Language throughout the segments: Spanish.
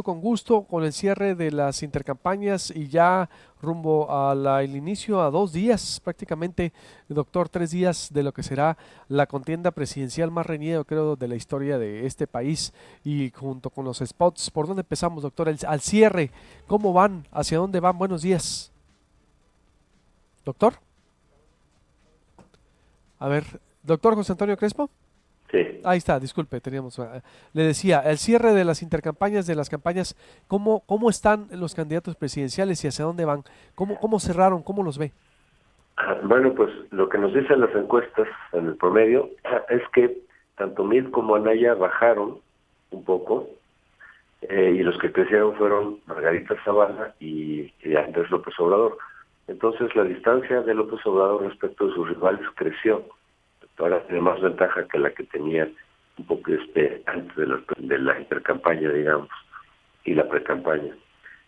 con gusto con el cierre de las intercampañas y ya rumbo el inicio a 2 días prácticamente, doctor, 3 días de lo que será la contienda presidencial más reñida, creo, de la historia de este país y junto con los spots. ¿Por dónde empezamos, doctor? Al cierre, ¿cómo van? ¿Hacia dónde van? Buenos días, doctor. A ver, doctor José Antonio Crespo. Sí, Ahí está, disculpe, teníamos. Le decía, el cierre de las intercampañas, de las campañas, ¿cómo están los candidatos presidenciales y hacia dónde van? ¿Cómo cerraron? ¿Cómo los ve? bueno, pues lo que nos dicen las encuestas en el promedio es que tanto Mid como Anaya bajaron un poco, y los que crecieron fueron Margarita Zavala y Andrés López Obrador. Entonces la distancia de López Obrador respecto de sus rivales creció. Ahora tiene más ventaja que la que tenía un poco antes de la intercampaña, digamos, y la precampaña.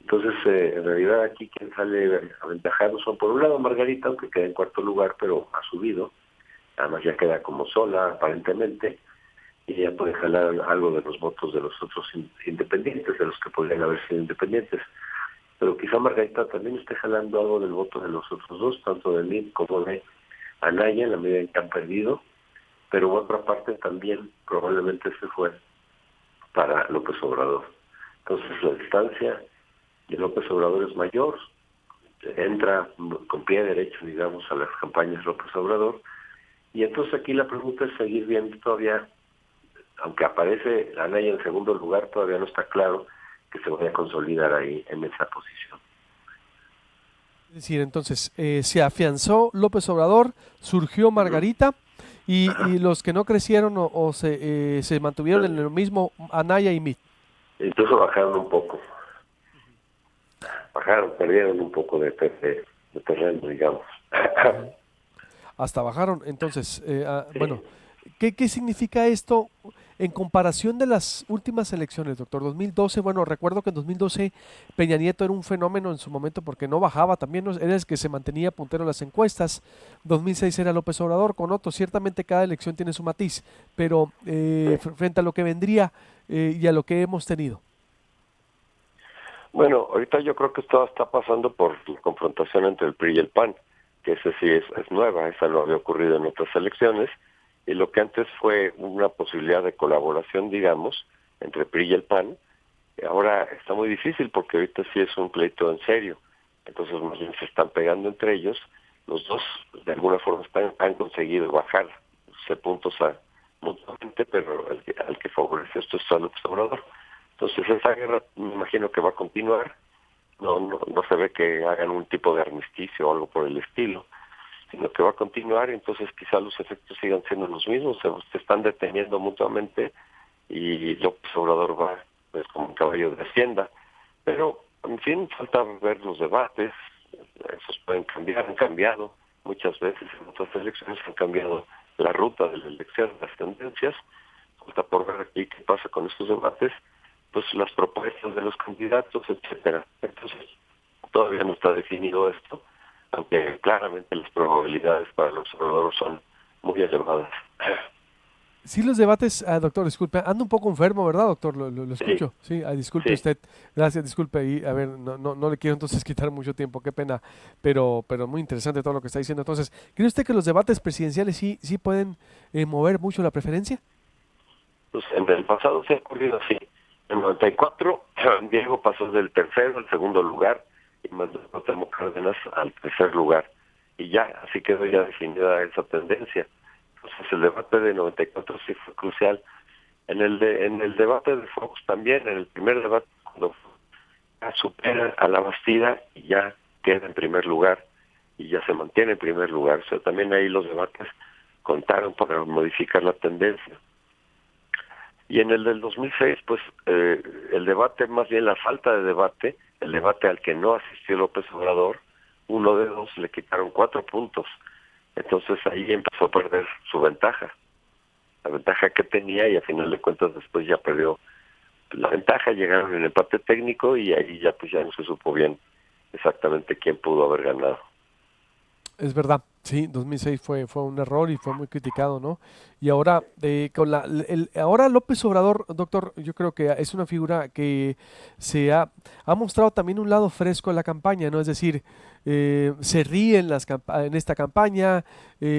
Entonces, en realidad aquí quien sale aventajado son por un lado Margarita, aunque queda en cuarto lugar, pero ha subido, además ya queda como sola aparentemente, y ya puede jalar algo de los votos de los otros independientes, de los que podrían haber sido independientes. Pero quizá Margarita también esté jalando algo del voto de los otros dos, tanto de mí como de Anaya, en la medida en que han perdido, pero otra parte también probablemente se fue para López Obrador. Entonces la distancia de López Obrador es mayor, entra con pie derecho, digamos, a las campañas López Obrador, y entonces aquí la pregunta es seguir viendo todavía, aunque aparece Anaya en segundo lugar, todavía no está claro que se vaya a consolidar ahí en esa posición. Es decir, entonces, se afianzó López Obrador, surgió Ujú. Margarita y Ajá. los que no crecieron o se mantuvieron en lo mismo, Anaya y Mit. Incluso bajaron un poco, perdieron un poco de terreno, digamos. Ujú. Hasta bajaron. Entonces, bueno, Sí. ¿qué significa esto en comparación de las últimas elecciones, doctor? 2012, bueno, recuerdo que en 2012 Peña Nieto era un fenómeno en su momento porque no bajaba, también era el que se mantenía puntero en las encuestas. 2006 era López Obrador con otro. Ciertamente cada elección tiene su matiz, pero frente a lo que vendría y a lo que hemos tenido. Bueno, ahorita yo creo que esto está pasando por la confrontación entre el PRI y el PAN, que esa sí es nueva, esa no había ocurrido en otras elecciones, y lo que antes fue una posibilidad de colaboración, digamos, entre el PRI y el PAN, ahora está muy difícil porque ahorita sí es un pleito en serio, entonces más bien se están pegando entre ellos, los dos de alguna forma han conseguido bajar puntos mutuamente, pero al que favorece esto es a López Obrador. Entonces esa guerra me imagino que va a continuar, no se ve que hagan un tipo de armisticio o algo por el estilo, sino que va a continuar, y entonces quizá los efectos sigan siendo los mismos, se están deteniendo mutuamente y López Obrador va pues como un caballo de hacienda. Pero, en fin, falta ver los debates, esos pueden cambiar, han cambiado muchas veces en otras elecciones, han cambiado la ruta de la elección, las tendencias, falta por ver aquí qué pasa con estos debates, pues las propuestas de los candidatos, etcétera. Entonces, todavía no está definido esto, aunque claramente las probabilidades para los observadores son muy elevadas. Sí, los debates, doctor, disculpe, ando un poco enfermo, ¿verdad, doctor? Lo Sí, escucho. Sí, disculpe sí. usted. Gracias, disculpe. Y a ver, no le quiero entonces quitar mucho tiempo, qué pena, pero muy interesante todo lo que está diciendo. Entonces, ¿cree usted que los debates presidenciales sí pueden mover mucho la preferencia? Pues en el pasado se ha ocurrido así. En 94, Diego pasó del tercero al segundo lugar y mandó a Cuauhtémoc Cárdenas al tercer lugar. Y ya, así quedó ya definida esa tendencia. Entonces el debate de 94 sí fue crucial. En el debate de Fox también, en el primer debate, cuando ya supera a la Bastida y ya queda en primer lugar y ya se mantiene en primer lugar. O sea, también ahí los debates contaron para modificar la tendencia. Y en el del 2006, pues el debate, más bien la falta de debate, el debate al que no asistió López Obrador, uno de dos, le quitaron 4 puntos. Entonces ahí empezó a perder su ventaja, la ventaja que tenía, y a final de cuentas después ya perdió la ventaja, llegaron en empate técnico y ahí ya pues ya no se supo bien exactamente quién pudo haber ganado. Es verdad, sí, 2006 fue un error y fue muy criticado, ¿no? y ahora ahora López Obrador, doctor, yo creo que es una figura que ha mostrado también un lado fresco en la campaña, ¿no? Es decir, se ríe en esta campaña,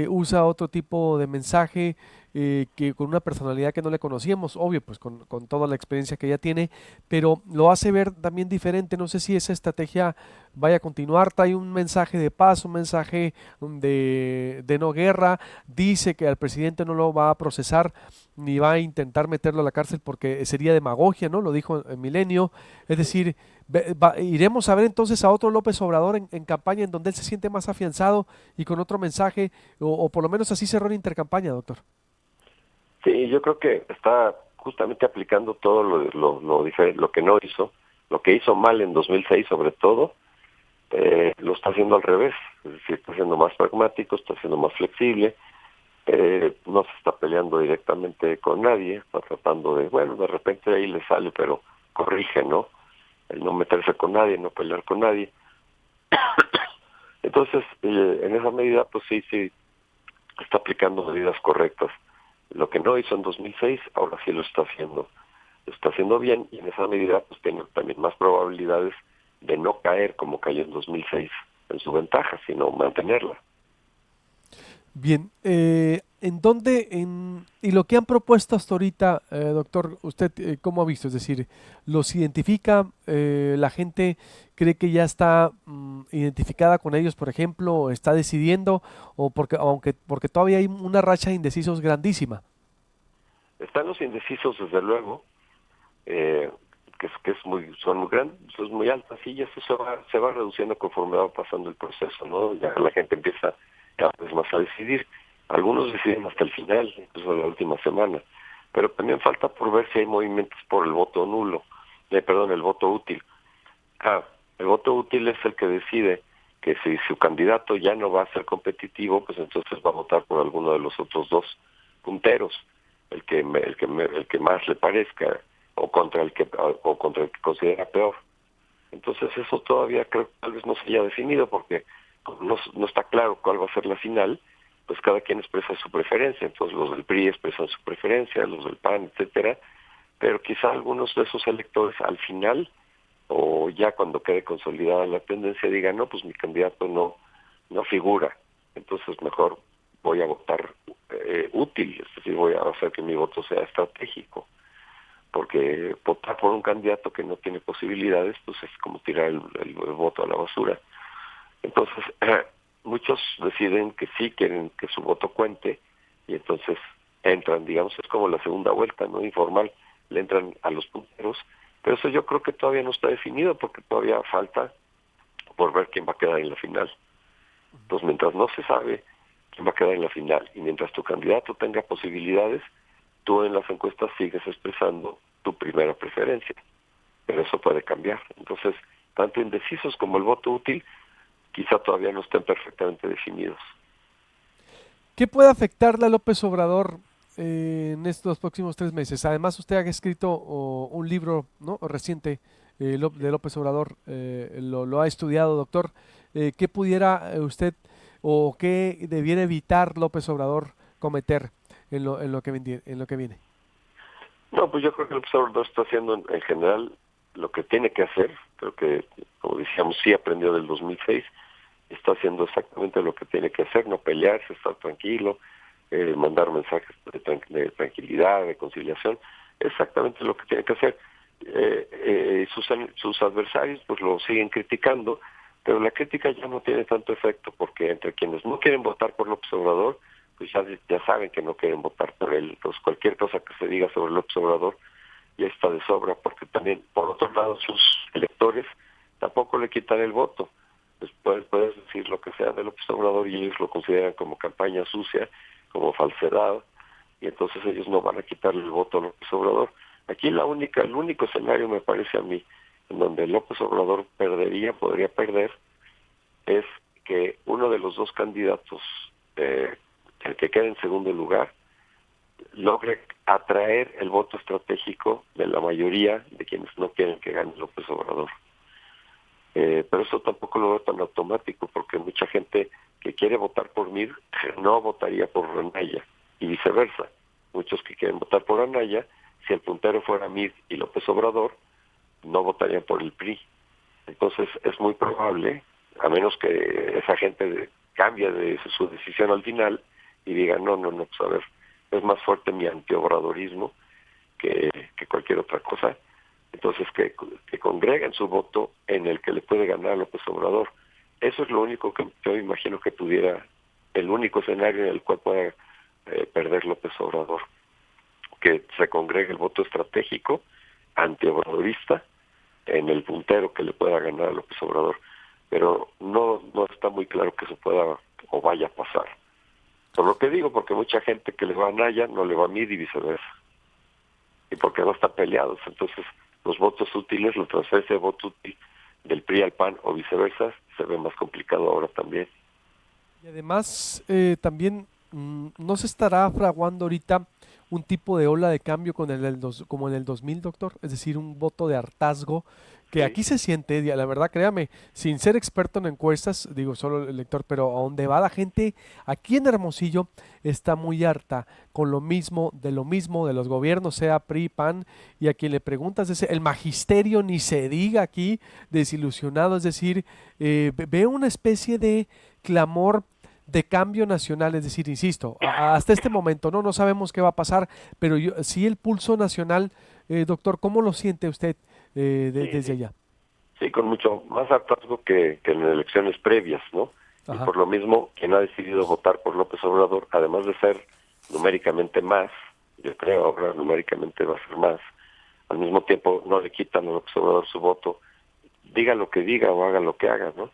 usa otro tipo de mensaje, que con una personalidad que no le conocíamos, obvio, pues con toda la experiencia que ella tiene, pero lo hace ver también diferente. No sé si esa estrategia vaya a continuar. Trae un mensaje de paz, un mensaje de no guerra. Dice que al presidente no lo va a procesar ni va a intentar meterlo a la cárcel porque sería demagogia, ¿no? Lo dijo en Milenio. Es decir, iremos a ver entonces a otro López Obrador en campaña en donde él se siente más afianzado y con otro mensaje, o por lo menos así cerró la intercampaña, doctor. Sí, yo creo que está justamente aplicando todo lo que no hizo, lo que hizo mal en 2006 sobre todo, lo está haciendo al revés, es decir, está siendo más pragmático, está siendo más flexible, no se está peleando directamente con nadie, está tratando de, bueno, de repente ahí le sale, pero corrige, ¿no? El no meterse con nadie, no pelear con nadie. Entonces, en esa medida, pues sí, está aplicando medidas correctas. Lo que no hizo en 2006, ahora sí lo está haciendo. Lo está haciendo bien y en esa medida pues tiene también más probabilidades de no caer como cayó en 2006 en su ventaja, sino mantenerla. Bien, ¿en dónde, y lo que han propuesto hasta ahorita, doctor, usted cómo ha visto? Es decir, ¿los identifica? ¿La gente cree que ya está identificada con ellos, por ejemplo, o está decidiendo, o porque todavía hay una racha de indecisos grandísima? Están los indecisos, desde luego, eh, son muy grandes, son muy altas, y eso se va reduciendo conforme va pasando el proceso, ¿no? Ya la gente empieza cada vez más a decidir. Algunos deciden hasta el final, incluso la última semana, pero también falta por ver si hay movimientos por el voto nulo, perdón, el voto útil. Ah, el voto útil es el que decide que si su candidato ya no va a ser competitivo, pues entonces va a votar por alguno de los otros dos punteros, el que más le parezca, o contra el que considera peor. Entonces eso todavía creo que tal vez no se haya definido porque como no está claro cuál va a ser la final, pues cada quien expresa su preferencia. Entonces los del PRI expresan su preferencia, los del PAN, etcétera, pero quizá algunos de esos electores al final o ya cuando quede consolidada la tendencia diga, no, pues mi candidato no figura, entonces mejor voy a votar útil, es decir, voy a hacer que mi voto sea estratégico, porque votar por un candidato que no tiene posibilidades, pues es como tirar el voto a la basura. Entonces, muchos deciden que sí quieren que su voto cuente, y entonces entran, digamos, es como la segunda vuelta, ¿no? Informal, le entran a los punteros, pero eso yo creo que todavía no está definido, porque todavía falta por ver quién va a quedar en la final. Entonces, mientras no se sabe quién va a quedar en la final, y mientras tu candidato tenga posibilidades, tú en las encuestas sigues expresando tu primera preferencia, pero eso puede cambiar. Entonces, tanto indecisos como el voto útil, quizá todavía no estén perfectamente definidos. ¿Qué puede afectarle a López Obrador en estos próximos 3 meses? Además, usted ha escrito un libro, ¿no? Reciente, de López Obrador, lo ha estudiado, doctor. ¿Qué pudiera usted o qué debiera evitar López Obrador cometer en lo que viene? No, pues yo creo que el observador está haciendo en general lo que tiene que hacer. Creo que, como decíamos, sí aprendió del 2006. Está haciendo exactamente lo que tiene que hacer, no pelearse, estar tranquilo, mandar mensajes de tranquilidad, de conciliación. Exactamente lo que tiene que hacer. Sus adversarios pues lo siguen criticando, pero la crítica ya no tiene tanto efecto, porque entre quienes no quieren votar por López Obrador, pues ya saben que no quieren votar por él. Entonces cualquier cosa que se diga sobre López Obrador ya está de sobra, porque también, por otro lado, sus electores tampoco le quitan el voto. Pues puedes decir lo que sea de López Obrador y ellos lo consideran como campaña sucia, como falsedad, y entonces ellos no van a quitarle el voto a López Obrador. Aquí el único escenario, me parece a mí, en donde López Obrador podría perder, es que uno de los dos candidatos, el que quede en segundo lugar, logre atraer el voto estratégico de la mayoría de quienes no quieren que gane López Obrador. Pero eso tampoco lo veo tan automático, porque mucha gente que quiere votar por mí no votaría por Renaya, y viceversa. muchos que quieren votar por Anaya, si el puntero fuera Mid y López Obrador, no votarían por el PRI. Entonces es muy probable, a menos que esa gente cambie de su decisión al final y diga, no, pues a ver, es más fuerte mi antiobradorismo que cualquier otra cosa. Entonces que congreguen su voto en el que le puede ganar a López Obrador. Eso es lo único que yo imagino que pudiera, el único escenario en el cual pueda perder López Obrador, que se congregue el voto estratégico antiobradorista en el puntero que le pueda ganar a López Obrador, pero no está muy claro que eso pueda o vaya a pasar. Por lo que digo, porque mucha gente que le va a Anaya no le va a Mid y viceversa, y porque no están peleados. Entonces los votos útiles, la transferencia de voto útil del PRI al PAN o viceversa, se ve más complicado ahora también. Y además, también no se estará fraguando ahorita un tipo de ola de cambio como en el 2000, doctor, es decir, un voto de hartazgo que Sí, aquí se siente, la verdad, créame, sin ser experto en encuestas, digo solo el lector, pero a donde va la gente, aquí en Hermosillo está muy harta con lo mismo de los gobiernos, sea PRI, PAN, y a quien le preguntas, el magisterio ni se diga aquí, desilusionado, es decir, ve una especie de clamor de cambio nacional, es decir, insisto, hasta este momento no sabemos qué va a pasar, pero sí el pulso nacional, doctor, ¿cómo lo siente usted desde sí, allá? sí, con mucho más hartazgo que en elecciones previas, ¿no? Y Ajá, por lo mismo, quien ha decidido votar por López Obrador, además de ser numéricamente más, yo creo ahora numéricamente va a ser más, al mismo tiempo no le quitan a López Obrador su voto, diga lo que diga o haga lo que haga, ¿no?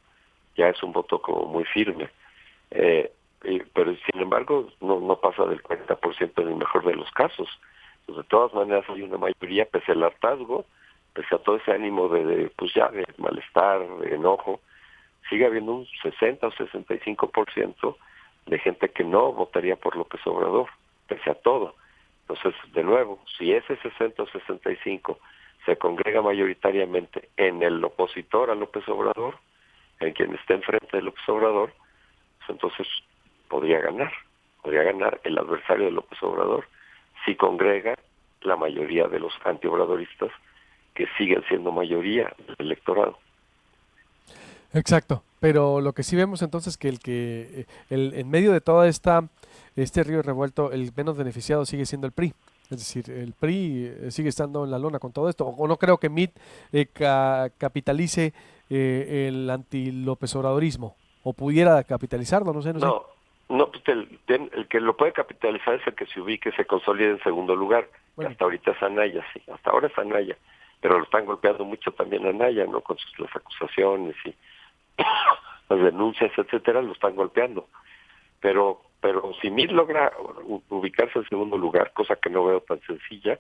Ya es un voto como muy firme. Pero sin embargo no pasa del 40% en el mejor de los casos. Pues de todas maneras hay una mayoría, pese al hartazgo, pese a todo ese ánimo pues ya de malestar, de enojo, sigue habiendo un 60 o 65% de gente que no votaría por López Obrador, pese a todo. Entonces, de nuevo, si ese 60 o 65 se congrega mayoritariamente en el opositor a López Obrador, en quien esté enfrente de López Obrador, pues entonces podría ganar el adversario de López Obrador si congrega la mayoría de los antiobradoristas que siguen siendo mayoría del electorado. exacto. Pero lo que sí vemos entonces en medio de toda este río revuelto, el menos beneficiado sigue siendo el PRI. Es decir, el PRI sigue estando en la lona con todo esto. O no creo que MIT capitalice el anti-López Obradorismo. O pudiera capitalizarlo, no sé, no sé. No, pues el que lo puede capitalizar es el que se ubique, se consolide en segundo lugar, que Bueno, hasta ahorita es Anaya, sí, hasta ahora es Anaya, pero lo están golpeando mucho también a Anaya, ¿no? Con las acusaciones y las denuncias, etcétera, lo están golpeando. Pero si Mid logra ubicarse en segundo lugar, cosa que no veo tan sencilla,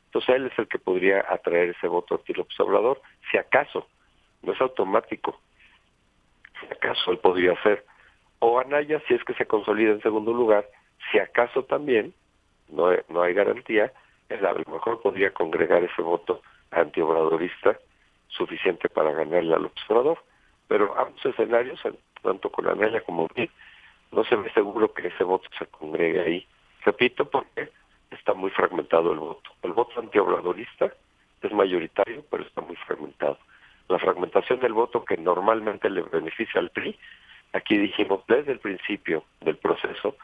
entonces él es el que podría atraer ese voto anti-López Obrador, si acaso, no es automático, si acaso él podría hacer. O Anaya, si es que se consolida en segundo lugar, si acaso también, no hay garantía, él a lo mejor podría congregar ese voto antiobradorista suficiente para ganarle a López Obrador. Pero ambos escenarios, tanto con Anaya como Mid, no se ve seguro que ese voto se congregue ahí. Repito, porque está muy fragmentado el voto. El voto antiobradorista es mayoritario, pero está muy fragmentado. La fragmentación del voto que normalmente le beneficia al PRI, aquí dijimos desde el principio del proceso,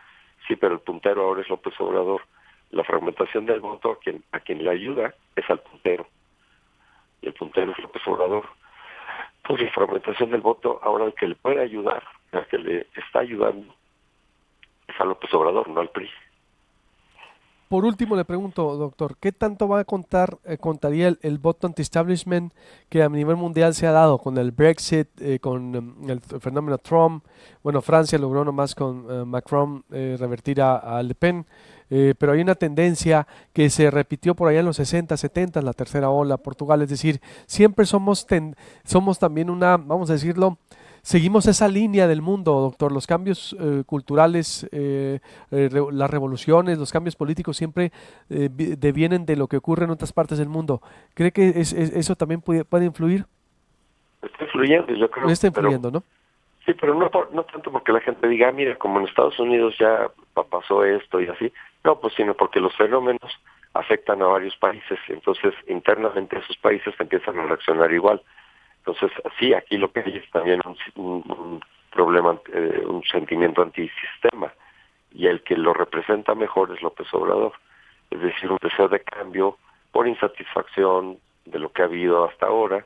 sí, pero el puntero ahora es López Obrador. La fragmentación del voto a quien le ayuda es al puntero, y el puntero es López Obrador. Pues la fragmentación del voto, ahora el que le puede ayudar, el que le está ayudando, es a López Obrador, no al PRI. por último le pregunto, doctor, ¿qué tanto va a contaría el voto anti-establishment que a nivel mundial se ha dado con el Brexit, con el fenómeno Trump? Bueno, Francia logró nomás con Macron revertir a Le Pen, pero hay una tendencia que se repitió por allá en los 60, 70, la tercera ola, Portugal, es decir, siempre somos también vamos a decirlo, seguimos esa línea del mundo, doctor. Los cambios culturales, las revoluciones, los cambios políticos siempre devienen de lo que ocurre en otras partes del mundo. ¿Cree que eso también puede influir? Está influyendo, yo creo, Está pero influyendo, ¿no? sí, pero no tanto porque la gente diga, mira, como en Estados Unidos ya pasó esto y así, No, pues sino porque los fenómenos afectan a varios países, entonces internamente esos países empiezan a reaccionar igual. Entonces, sí, aquí lo que hay es también un problema, un sentimiento antisistema, y el que lo representa mejor es López Obrador. Es decir, un deseo de cambio por insatisfacción de lo que ha habido hasta ahora,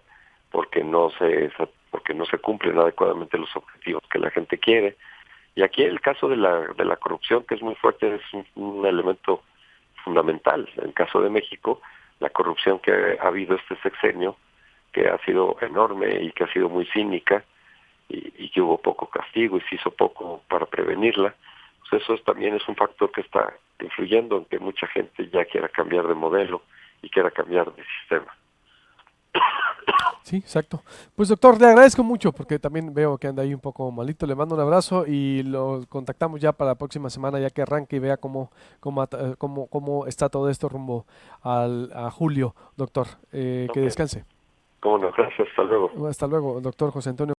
porque no se cumplen adecuadamente los objetivos que la gente quiere. Y aquí el caso de la corrupción, que es muy fuerte, es un elemento fundamental. En el caso de México, la corrupción que ha habido este sexenio, que ha sido enorme y que ha sido muy cínica, y que hubo poco castigo y se hizo poco para prevenirla, pues eso también es un factor que está influyendo en que mucha gente ya quiera cambiar de modelo y quiera cambiar de sistema. Sí, exacto. Pues doctor, le agradezco mucho porque también veo que anda ahí un poco malito. Le mando un abrazo y lo contactamos ya para la próxima semana ya que arranque y vea cómo está todo esto rumbo a julio, doctor. Que Ok, descanse. cómo no, gracias, hasta luego. Hasta luego, doctor José Antonio.